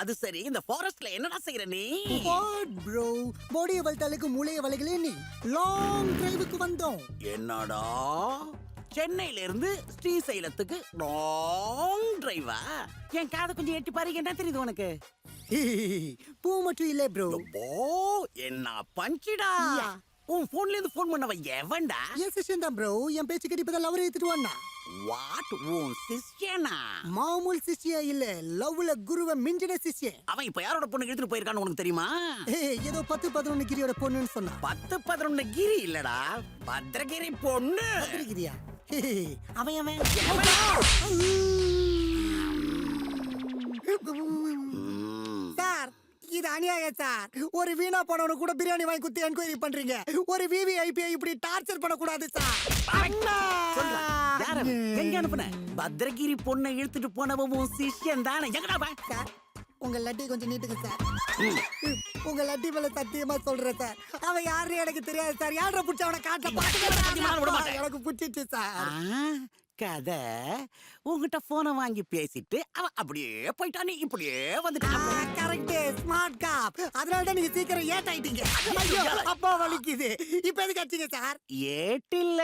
அது சரி, இந்த ஃபாரஸ்ட்ல என்னடா செய்யற நீ? வாட் ப்ரோ, பாடியை வளர்த்தாலுக்கு மூளையை வளைகளே நீ. லாங் டிரைவுக்கு வந்தோம். என்னடா சென்னையில இருந்து ஸ்ரீசைலத்துக்கு லாங் டிரைவா? என் காதை கொஞ்சம் எட்டி பாரு, என்ன தெரியுது உனக்கு? பூ மட்டும் இல்ல ப்ரோ. ஓ, என்ன பஞ்சிடா. உன் போன்ல இருந்து போன் பண்ணவ எவன்டா? என் சிஷ்யன் தான் ப்ரோ. என் பேச்சு கட்டி இப்பதான் லவ் ஏத்துட்டு வந்தா. வாட், உன் சிஷ்யனா? மாமூல் சிஷ்யா இல்ல, லவ்ல குருவை மிஞ்சின சிஷ்யன். அவன் இப்ப யாரோட பொண்ணு எடுத்துட்டு போயிருக்கான்னு உனக்கு தெரியுமா? ஏதோ 10-11 கிரியோட பொண்ணுன்னு சொன்னா. 10-11 கிரி இல்லடா, பத்ரகிரி பொண்ணு. கிரியா? அவன் அவன் சார், இது அநியாயம் சார். ஒரு வீணா போனவனு கூட பிரியாணி வாங்கி குத்தி என்கொயரி பண்றீங்க. ஒரு விவிஐபி இப்படி டார்ச்சர் பண்ண கூடாது சார். எங்க அனுப்புன? பத்ரகிரி பொண்ணை இழுத்துட்டு போனவன் உன் சிஷ்யன் தானே? எங்கடா பா? சார், உங்க லட்டி கொஞ்சம் நீட்டுங்க சார். உங்க லட்டி மேல சத்தியமா சொல்றேன் சார், அவன் யாருன்னு எனக்கு தெரியாது சார். யார புடிச்ச அவனை காட்ட எனக்கு புடிச்சிச்சு சார். கதை உங்ககிட்ட போனை வாங்கி பேசிட்டு அவன் அப்படியே போயிட்டானே, இப்படியே வந்துட்டான். கரெக்ட், ஸ்மார்ட் காப். அதனால தான் நீங்க சீக்கிரம் ஏட் ஆயிட்டீங்க. ஐயோ, அப்பா வலிக்குது. இப்ப எதுக்கு அடிச்சீங்க சார்? ஏட்டில்ல,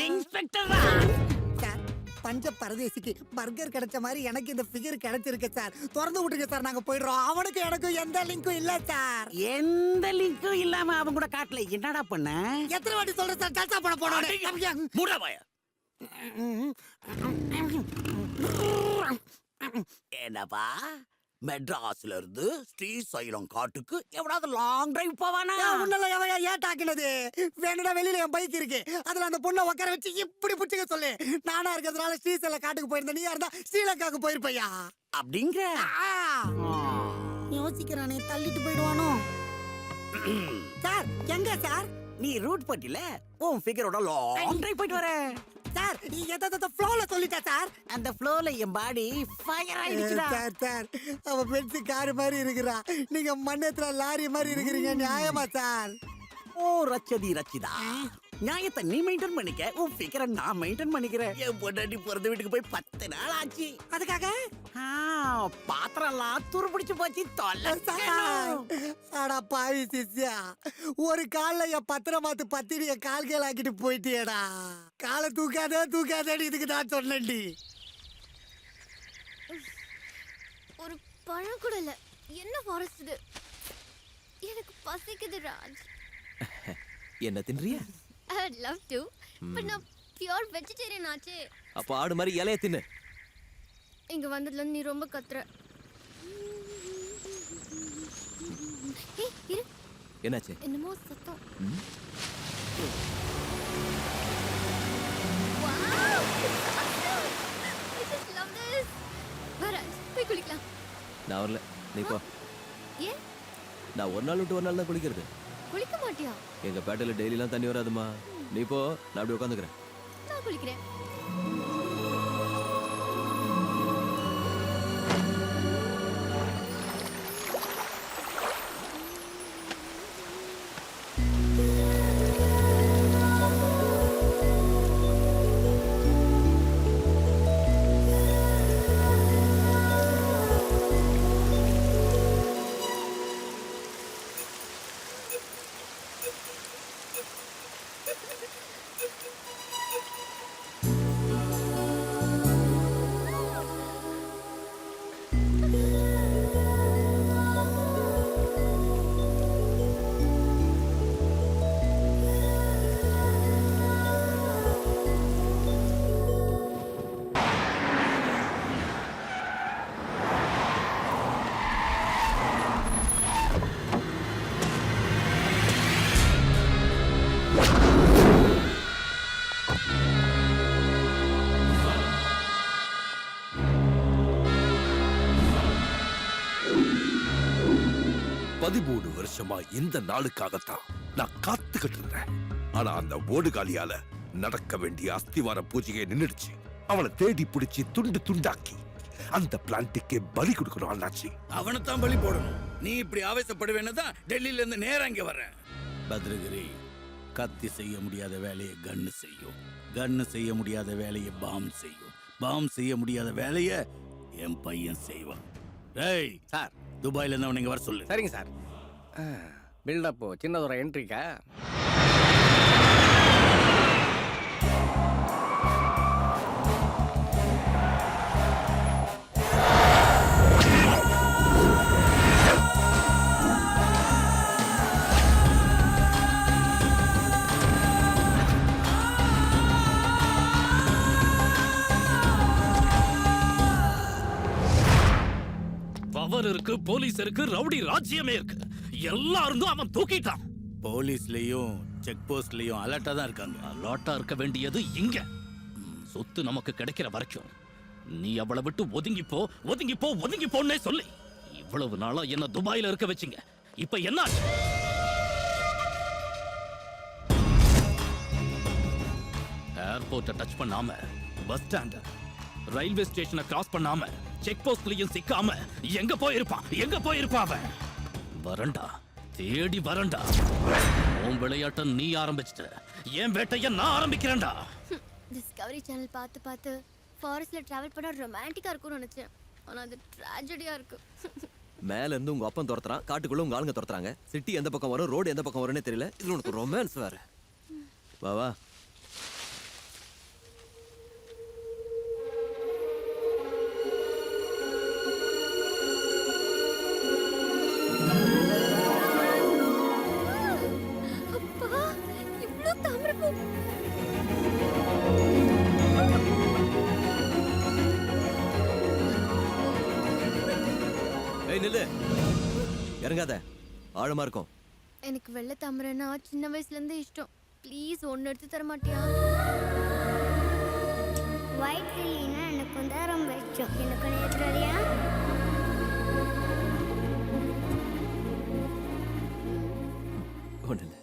இன்ஸ்பெக்டர் சார். பஞ்ச பரதேசிக்கு பர்கர் கிடைச்ச மாதிரி எனக்கு இந்த ஃபிகர் கிடைச்சிருக்கு சார். திறந்து விட்டுருங்க சார், நாங்க போயிடுறோம். அவனுக்கு எனக்கும் எந்த லிங்க்கும் இல்ல சார். எந்த லிங்க்கும் இல்லாம அவன் கூட காட்டல. என்னடா பண்ண? எத்தனை வாட்டி சொல்றேன் சார், ஜல்சா பண்ண போனோம். மூடவாய. என்னப்பா, மெட்ராஸ்ல இருந்து ஸ்ரீசைலம் காட்டுக்கு எவ்வளவு லாங் டிரைவ் போவானா? ஏட்டாக்குனது வேணுடா. வெளியில என் பைக் இருக்கு, அதுல அந்த பொண்ணை உட்கார வச்சு இப்படி புடிச்சுக்க சொல்லு. நானா இருக்கிறதுனால ஸ்ரீசைலம் காட்டுக்கு போயிருந்தேன். நீயா இருந்தா ஸ்ரீலங்காவுக்கு போயிருப்பையா அப்படிங்கிற யோசிக்கிறானே, தள்ளிட்டு போயிடுவானோ சார். எங்க சார்? நீ ரூட் பட்டில உன் ஃபிகரோட லாங் டிரைவ் போயிட்டு வர சார். நீங்க எதாவது ஃப்ளோல சொல்லிட்டா சார். அந்த ஃப்ளோல என் பாடி ஃபயர் ஆயிடுச்சுடா. சார் சார், அவ பென்ஸ் கார் மாதிரி இருக்கிறா, நீங்க மண்ணேத்துல லாரி மாதிரி இருக்கிறீங்க. நியாயமா சார்? ஓ ரச்சதி ரச்சிதா, நியாயத்தை நீ மெயின்டைன் பண்ணிக்க, உன் ஃபிகரை நான் மெயின்டைன் பண்ணிக்கிறேன். என் பொண்டாட்டி பிறந்த வீட்டுக்கு போய் 10 நாள் ஆச்சு. அதுக்காக பாத்திரம் எல்லாம் துரு பிடிச்சு போச்சு. அடா பாவி சிஷ்யா, ஒரு கால்ல என் பத்திரமாத்து பத்திரிய கால்கள் ஆக்கிட்டு போயிட்டியடா. காலை தூக்காதேன்னு இதுக்கு நான் சொன்னேன்டி. ஒரு பழம் கூட இல்ல. என்ன ஃபாரஸ்ட் இது? எனக்கு பசிக்குது ராஜ். என்ன தின்றியா? I would love to, but நான் பியூர் வெஜிடேரியன் ஆச்சே. அப்ப ஆடு மாதிரி இலைய தின்னு. இங்க வந்ததுல நீ ரொம்ப கத்துற. இரு. என்னாச்சு? என்னமோ சத்தம். I just love this. Raj, போய் குளிக்கலாம். நான் வரல, நீ போ. ஏன்? நான் ஒரு நாள் விட்டு ஒரு நாள் தான் குளிக்கிறது. குளிக்க மாட்டியா? எங்க பேட்டையில டெய்லிலாம் தண்ணி வராதுமா. நீ போ, நான் அப்படி உட்காந்துக்கிறேன். நான் குளிக்கிறேன். வருஷமா இந்த நாளுக்காகத்தான் நான் காத்துக்கிட்டு இருந்தேன். ஆனா அந்த ஓடுகாலியால நடக்க வேண்டிய அஸ்திவார பூஜையை நின்னுடுச்சு. அவனை தேடி பிடிச்சி துண்டு துண்டாக்கி அந்த பிளான்ட்டுக்கே பலி கொடுக்கணும் அண்ணாச்சி. அவனைத்தான் பலி போடணும். நீ இப்படி ஆவேசப்படுவேன்னு தான் டெல்லியில இருந்து நேரா இங்க வரேன். பத்ரகிரி, கத்தி செய்ய முடியாத வேலையை கன்னு செய்யும், கன்னு செய்ய முடியாத வேலையை பாம் செய்யும், பாம் செய்ய முடியாத வேலையை என் பையன் செய்வான். டேய் சார் துபாயில இருந்து அவனை இங்க வர சொல்லு. சரிங்க சார். பில்டப் சின்னதொரு என்ட்ரிக்கா? பவர் இருக்கு, போலீஸ் இருக்கு, ரவுடி ராஜ்யமே இருக்கு. எல்லாரும் அவன் தூக்கிட்டான். போலீஸ்லயும் செக் போஸ்ட்லயும் அலர்ட்டா தான் இருக்காங்க. அலாட்டா இருக்க வேண்டியது இங்க. சொத்து நமக்கு கிடைக்கிற வரைக்கும் நீ அவளை விட்டு ஒதுங்கி போ, ஒதுங்கி போ, ஒதுங்கி போன்னே சொல்லி இவ்வளவு நாளா என்ன துபாயில இருக்க வச்சீங்க. இப்ப என்ன ஆச்சு? ஏர்போர்ட்டை டச் பண்ணாம, பஸ் ஸ்டாண்ட், ரயில்வே ஸ்டேஷனை கிராஸ் பண்ணாம, செக் போஸ்ட்லயும் சிக்காம எங்க போயிருப்பான்? எங்க போயிருப்பான் அவன்? வரண்டா, தேடி வரண்டா. உன் விளையாட்ட நீ ஆரம்பிச்சிட்ட, என் வேட்டைய நான் ஆரம்பிக்கிறேன்டா. டிஸ்கவரி சேனல் பார்த்து பார்த்து ஃபாரஸ்ட்ல டிராவல் பண்ண ரொமான்டிக்கா இருக்கும்னு நினைச்சேன். ஆனா அது ட்ராஜடியா இருக்கு. மேல இருந்து உங்க அப்பன் துரத்துறான், காட்டுக்குள்ள உங்க ஆளுங்க துரத்துறாங்க. சிட்டி எந்த பக்கம் வரும், ரோடு எந்த பக்கம் வரும்னே தெரியல. இது உனக்கு ரொமான்ஸ் வேற. வா வா. அப்பா, இவ்ளோ தாமரைப்பூ. ஏய் நில்லு, இறங்காத, ஆழமா இருக்கும். எனக்கு வெள்ளை தாமரைன்னா சின்ன வயசுல இருந்தே இஷ்டம். ப்ளீஸ் ஒன்னு எடுத்து தர மாட்டியா? ஒயிட் லில்லினா எனக்கு தான் ரொம்ப இஷ்டம். எனக்கு நேர்றறியா? ஒண்ணு இல்ல.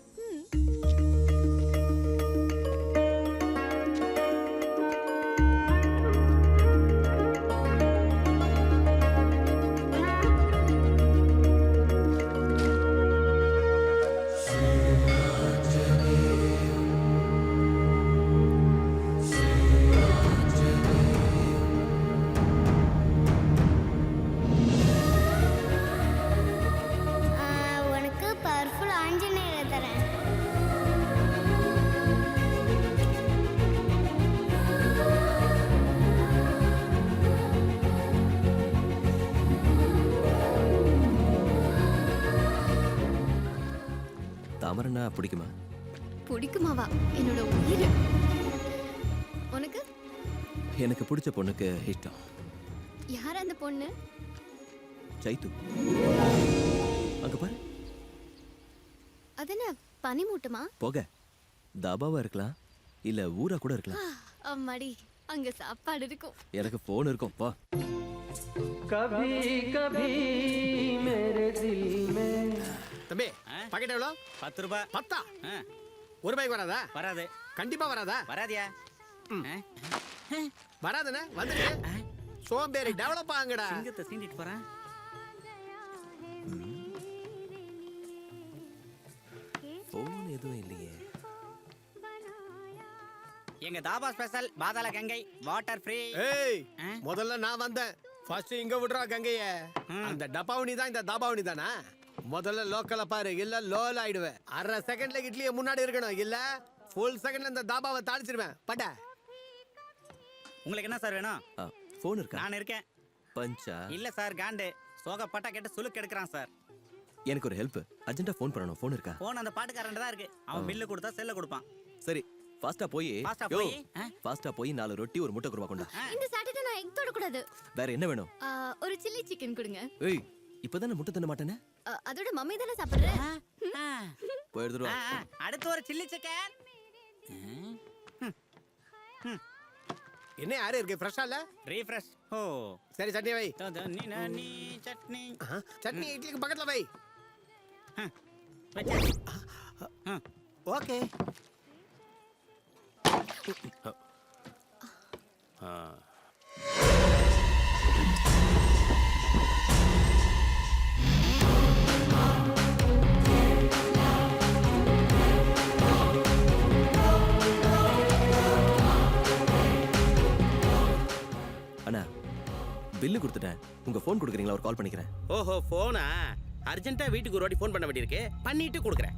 உனக்கு பவர்ஃபுல் ஆஞ்சநேயரை தரேன். தாமரைன்னா பிடிக்குமா? பிடிக்குமாவா? என்னோட உயிர். உனக்கு? எனக்கு பிடிச்ச பொண்ணுக்கு இஷ்டம். யார் அந்த பொண்ணு? சைத்து. அங்க பாரு. அது என்ன பனிமூட்டமா? போக தாபாவா இருக்கலாம், இல்ல ஊரா கூட இருக்கலாம். அம்மாடி, அங்க சாப்பாடு இருக்கும். எனக்கு போன் இருக்கும். பா. தம்பி பாக்கெட் எவ்வளோ? 10 ரூபாய். 10? ஒரு பைக் வராதா? வராது. கண்டிப்பா வராதா? வராதியா? வராதுண்ணே. வந்துடு. சோம்பேறி டெவலப் ஆகுங்கடா. சிங்கத்தை சீண்டிட்டு போறேன். போன் எதுவும் இல்லையே. எங்க தாபா ஸ்பெஷல் பாதாள கங்கை வாட்டர் ஃப்ரீ. ஏய், முதல்ல நான் வந்தேன். ஃபர்ஸ்ட் இங்க விடுறா கங்கைய. அந்த டப்பாவணி தான் இந்த தாபாவணி தானா? முதல்ல லோக்கல பாரு, இல்ல லோல் ஆயிடுவேன். அரை செகண்ட்ல இட்லியை முன்னாடி இருக்கணும், இல்ல ஃபுல் செகண்ட்ல இந்த தாபாவை தாளிச்சிருவேன். பட்ட உங்களுக்கு என்ன சார் வேணும்? போன் இருக்கா? நான் இருக்கேன். பஞ்சா? இல்ல சார், காண்டு சோகப்பட்டா கேட்டு சுலுக்கு எடுக்கிறான் சார். எனக்கு ஒரு ஹெல்ப், அர்ஜென்ட்டா ஃபோன் பண்ணணும். ஃபோன் இருக்கா? போன் அந்த பாட்டுக்காரன் தான் இருக்கு. அவன் பில்லு கொடுத்தா செல்ல கொடுப்பான். சரி, ஃபாஸ்டா போய் Fast ஆ போய், ஃபாஸ்டா போய் 4 ரொட்டி ஒரு முட்டை குருமா கொண்டா. இந்த சாட்டர்டே நான் எக் தொட கூடாது. வேற என்ன வேணும்? ஒரு சில்லி சிக்கன் கொடுங்க. ஏய், இப்பதானே முட்டை தின்ன மாட்டேனே. அதோட மம்மி தானே சாப்பிடுறேன். போய் எடுத்துட்டு வா. அடுத்து ஒரு சில்லி சிக்கன். என்ன யாரு இருக்கு? ஃப்ரெஷ்ஷா இல்ல? ரீஃப்ரெஷ். ஓ சரி, சட்னி வை. நீ சட்னி சட்னி இட்லிக்கு பக்கத்துல வை. வச்சாச்சு. ஓகே. அண்ணா, பில்லு கொடுத்துட்டேன். உங்க ஃபோன் கொடுக்குறீங்களா ஒரு கால் பண்ணிக்கிறேன். ஓஹோ போனா அர்ஜென்ட்டா வீட்டுக்கு ஒரு வாட்டி ஃபோன் பண்ண வேண்டியிருக்கு பண்ணிட்டு கொடுக்குறேன்.